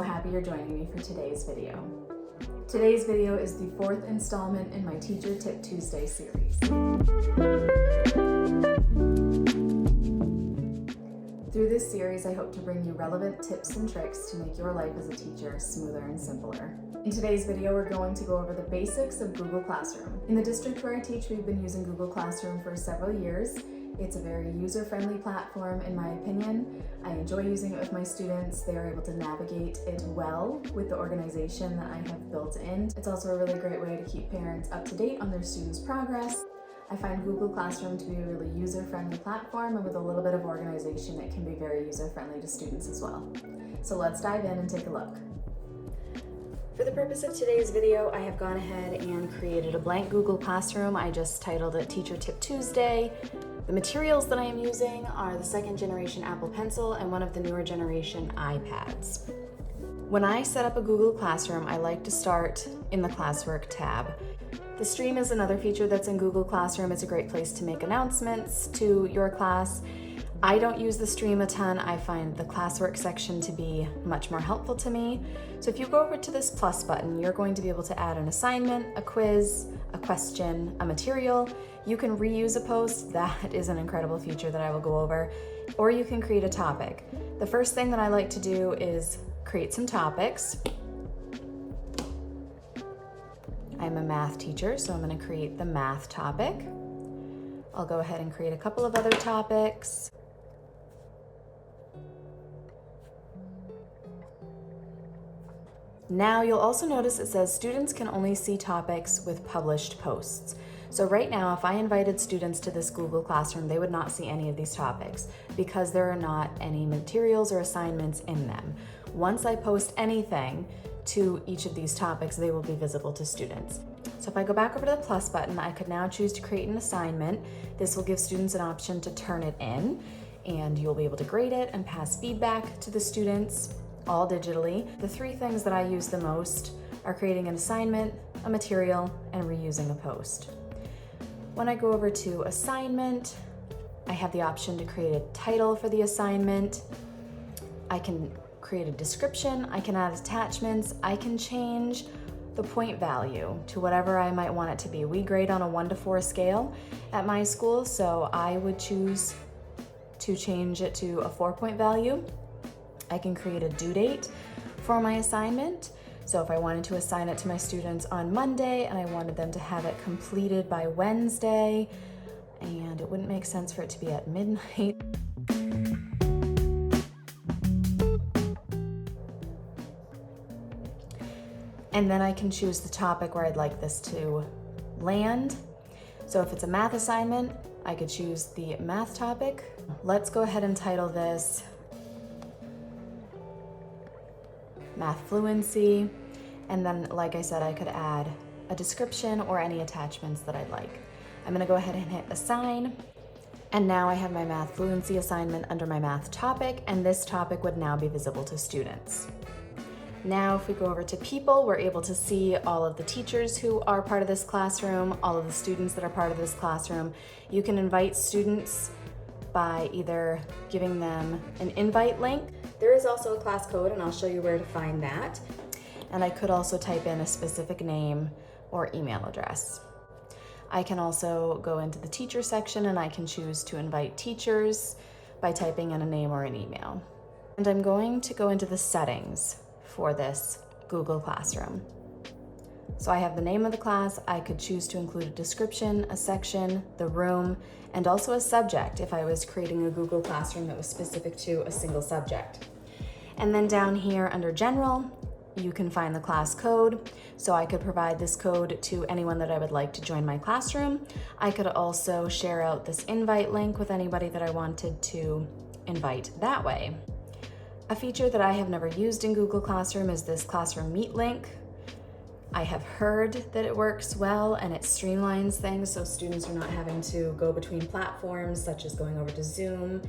happy you're joining me for today's video. Today's video is the fourth installment in my Teacher Tip Tuesday series. Through this series, I hope to bring you relevant tips and tricks to make your life as a teacher smoother and simpler. In today's video, we're going to go over the basics of Google Classroom. In the district where I teach, we've been using Google Classroom for several years. It's a very user-friendly platform, in my opinion. I enjoy using it with my students. They are able to navigate it well with the organization that I have built in. It's also a really great way to keep parents up to date on their students' progress. I find Google Classroom to be a really user-friendly platform, and with a little bit of organization, it can be very user-friendly to students as well. So let's dive in and take a look. For the purpose of today's video, I have gone ahead and created a blank Google Classroom. I just titled it Teacher Tip Tuesday. The materials that I am using are the second generation Apple Pencil and one of the newer generation iPads. When I set up a Google Classroom, I like to start in the Classwork tab. The stream is another feature that's in Google Classroom. It's a great place to make announcements to your class. I don't use the stream a ton. I find the Classwork section to be much more helpful to me. So if you go over to this plus button, you're going to be able to add an assignment, a quiz, a question, a material. You can reuse a post. That is an incredible feature that I will go over. Or you can create a topic. The first thing that I like to do is create some topics. I'm a math teacher, so I'm going to create the math topic. I'll go ahead and create a couple of other topics. Now you'll also notice it says students can only see topics with published posts. So right now, if I invited students to this Google Classroom, they would not see any of these topics because there are not any materials or assignments in them. Once I post anything to each of these topics, they will be visible to students. So if I go back over to the plus button, I could now choose to create an assignment. This will give students an option to turn it in, and you'll be able to grade it and pass feedback to the students, all digitally. The three things that I use the most are creating an assignment, a material, and reusing a post. When I go over to assignment, I have the option to create a title for the assignment. I can create a description, I can add attachments, I can change the point value to whatever I might want it to be. We grade on a 1 to 4 scale at my school, so I would choose to change it to a 4-point value. I can create a due date for my assignment. So if I wanted to assign it to my students on Monday and I wanted them to have it completed by Wednesday, and it wouldn't make sense for it to be at midnight. And then I can choose the topic where I'd like this to land. So if it's a math assignment, I could choose the math topic. Let's go ahead and title this Math Fluency. And then, like I said, I could add a description or any attachments that I'd like. I'm gonna go ahead and hit assign. And now I have my Math Fluency assignment under my math topic, and this topic would now be visible to students. Now, if we go over to people, we're able to see all of the teachers who are part of this classroom, all of the students that are part of this classroom. You can invite students by either giving them an invite link. There is also a class code, and I'll show you where to find that. And I could also type in a specific name or email address. I can also go into the teacher section, and I can choose to invite teachers by typing in a name or an email. And I'm going to go into the settings for this Google Classroom. So I have the name of the class. I could choose to include a description, a section, the room, and also a subject if I was creating a Google Classroom that was specific to a single subject. And then down here under General, you can find the class code. So I could provide this code to anyone that I would like to join my classroom. I could also share out this invite link with anybody that I wanted to invite that way. A feature that I have never used in Google Classroom is this Classroom Meet link. I have heard that it works well and it streamlines things so students are not having to go between platforms such as going over to Zoom.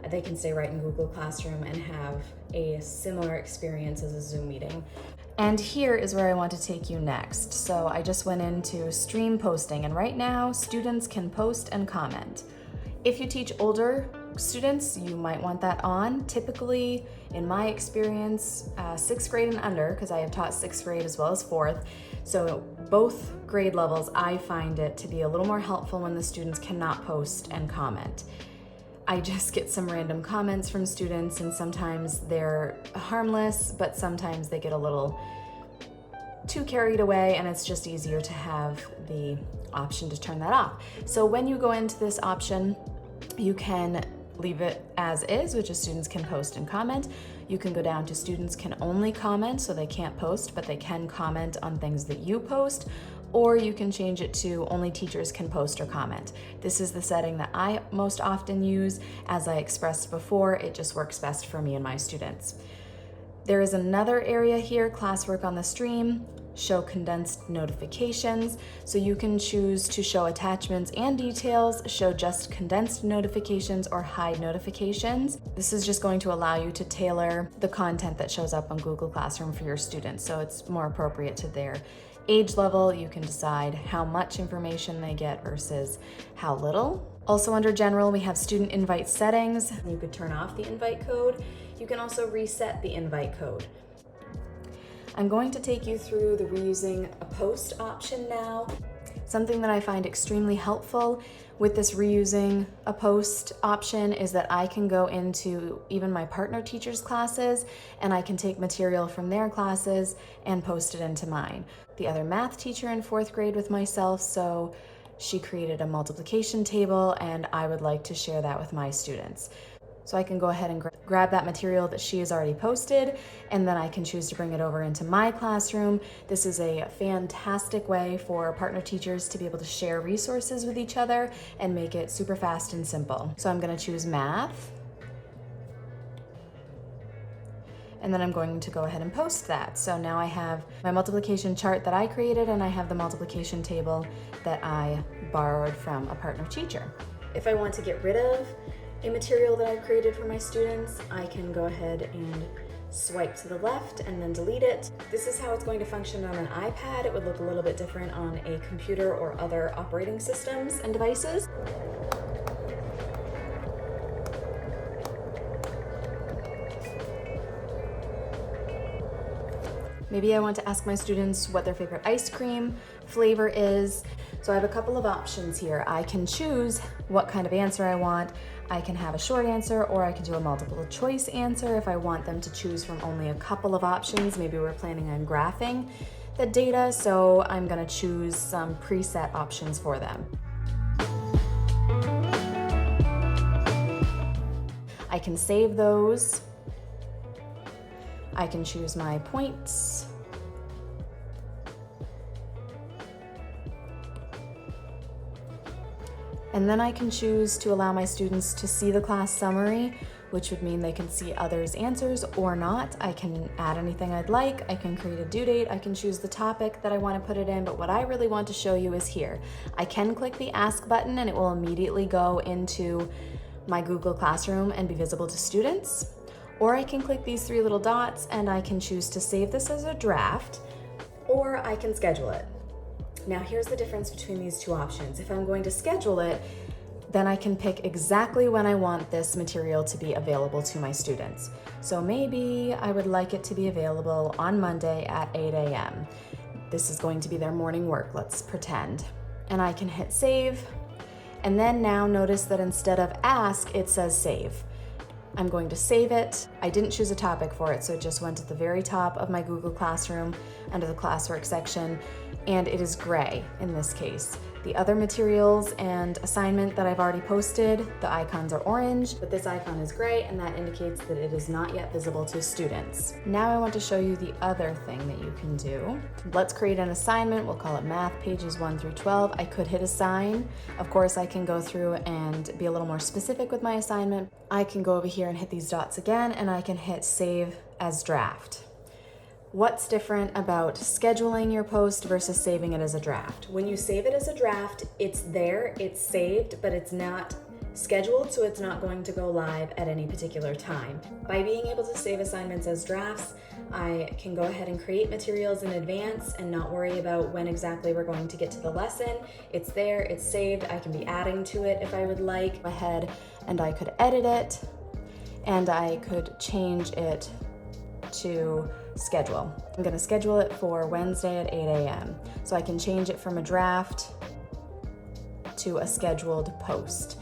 They can stay right in Google Classroom and have a similar experience as a Zoom meeting. And here is where I want to take you next. So I just went into stream posting, and right now students can post and comment. If you teach older students, you might want that on. Typically, in my experience, 6th grade and under, because I have taught 6th grade as well as 4th, so both grade levels, I find it to be a little more helpful when the students cannot post and comment. I just get some random comments from students, and sometimes they're harmless, but sometimes they get a little too carried away, and it's just easier to have the option to turn that off. So when you go into this option, you can leave it as is, which is students can post and comment. You can go down to students can only comment, so they can't post, but they can comment on things that you post, or you can change it to only teachers can post or comment. This is the setting that I most often use. As I expressed before, it just works best for me and my students. There is another area here, classwork on the stream, show condensed notifications. So you can choose to show attachments and details, show just condensed notifications, or hide notifications. This is just going to allow you to tailor the content that shows up on Google Classroom for your students, so it's more appropriate to their age level. You can decide how much information they get versus how little. Also under general, we have student invite settings. You could turn off the invite code. You can also reset the invite code. I'm going to take you through the reusing a post option now. Something that I find extremely helpful with this reusing a post option is that I can go into even my partner teachers' classes, and I can take material from their classes and post it into mine. The other math teacher in 4th grade with myself, so she created a multiplication table, and I would like to share that with my students. So I can go ahead and grab that material that she has already posted, and then I can choose to bring it over into my classroom. This is a fantastic way for partner teachers to be able to share resources with each other and make it super fast and simple. So I'm going to choose math, and then I'm going to go ahead and post that. So now I have my multiplication chart that I created, and I have the multiplication table that I borrowed from a partner teacher. If I want to get rid of a material that I've created for my students, I can go ahead and swipe to the left and then delete it. This is how it's going to function on an iPad. It would look a little bit different on a computer or other operating systems and devices. Maybe I want to ask my students what their favorite ice cream flavor is. So I have a couple of options here. I can choose what kind of answer I want. I can have a short answer, or I can do a multiple choice answer if I want them to choose from only a couple of options. Maybe we're planning on graphing the data, so I'm going to choose some preset options for them. I can save those. I can choose my points. And then I can choose to allow my students to see the class summary, which would mean they can see others' answers or not. I can add anything I'd like. I can create a due date. I can choose the topic that I want to put it in, but what I really want to show you is here. I can click the Ask button, and it will immediately go into my Google Classroom and be visible to students. Or I can click these 3 little dots, and I can choose to save this as a draft, or I can schedule it. Now here's the difference between these 2 options. If I'm going to schedule it, then I can pick exactly when I want this material to be available to my students. So maybe I would like it to be available on Monday at 8 a.m. This is going to be their morning work, let's pretend. And I can hit save, and then now notice that instead of ask, it says save. I'm going to save it. I didn't choose a topic for it, so it just went at the very top of my Google Classroom under the classwork section, and it is gray in this case. The other materials and assignment that I've already posted, the icons are orange, but this icon is gray, and that indicates that it is not yet visible to students. Now I want to show you the other thing that you can do. Let's create an assignment. We'll call it Math pages 1 through 12. I could hit assign. Of course, I can go through and be a little more specific with my assignment. I can go over here and hit these dots again, and I can hit save as draft. What's different about scheduling your post versus saving it as a draft? When you save it as a draft, it's there, it's saved, but it's not scheduled so it's not going to go live at any particular time. By being able to save assignments as drafts, I can go ahead and create materials in advance and not worry about when exactly we're going to get to the lesson. It's there, it's saved, I can be adding to it if I would like. Go ahead and I could edit it, and I could change it to schedule. I'm gonna schedule it for Wednesday at 8 a.m. So I can change it from a draft to a scheduled post.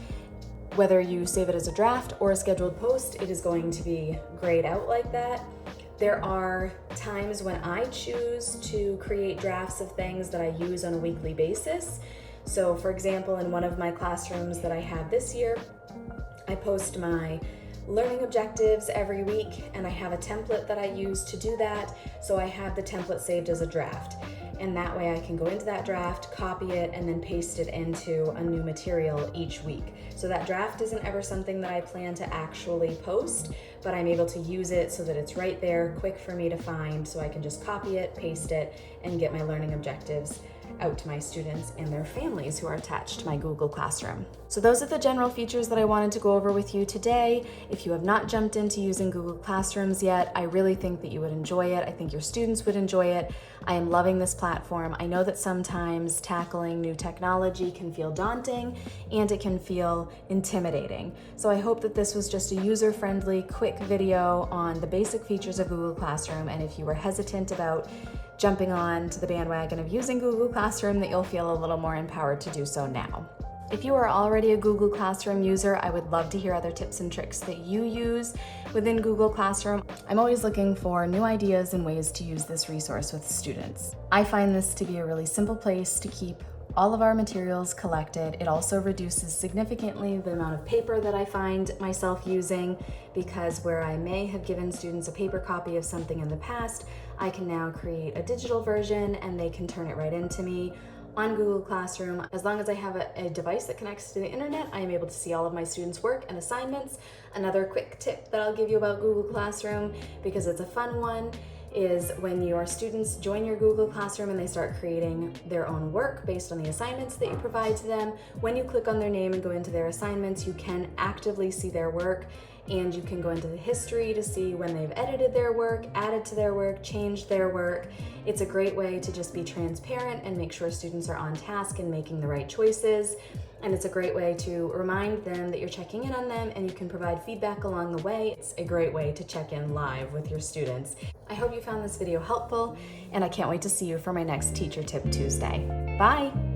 Whether you save it as a draft or a scheduled post, it is going to be grayed out like that. There are times when I choose to create drafts of things that I use on a weekly basis. So for example, in one of my classrooms that I have this year, I post my learning objectives every week, and I have a template that I use to do that. So I have the template saved as a draft. And that way I can go into that draft, copy it, and then paste it into a new material each week. So that draft isn't ever something that I plan to actually post, but I'm able to use it so that it's right there, quick for me to find, so I can just copy it, paste it, and get my learning objectives out to my students and their families who are attached to my Google Classroom. So those are the general features that I wanted to go over with you today. If you have not jumped into using Google Classrooms yet, I really think that you would enjoy it. I think your students would enjoy it. I am loving this platform. I know that sometimes tackling new technology can feel daunting and it can feel intimidating. So I hope that this was just a user-friendly, quick video on the basic features of Google Classroom, and if you were hesitant about jumping on to the bandwagon of using Google Classroom, that you'll feel a little more empowered to do so now. If you are already a Google Classroom user, I would love to hear other tips and tricks that you use within Google Classroom. I'm always looking for new ideas and ways to use this resource with students. I find this to be a really simple place to keep all of our materials collected. It also reduces significantly the amount of paper that I find myself using, because where I may have given students a paper copy of something in the past, I can now create a digital version and they can turn it right into me on Google Classroom. As long as I have a device that connects to the internet, I am able to see all of my students' work and assignments. Another quick tip that I'll give you about Google Classroom, because it's a fun one, is when your students join your Google Classroom and they start creating their own work based on the assignments that you provide to them, when you click on their name and go into their assignments, you can actively see their work, and you can go into the history to see when they've edited their work, added to their work, changed their work. It's a great way to just be transparent and make sure students are on task and making the right choices. And it's a great way to remind them that you're checking in on them, and you can provide feedback along the way. It's a great way to check in live with your students. I hope you found this video helpful, and I can't wait to see you for my next Teacher Tip Tuesday. Bye!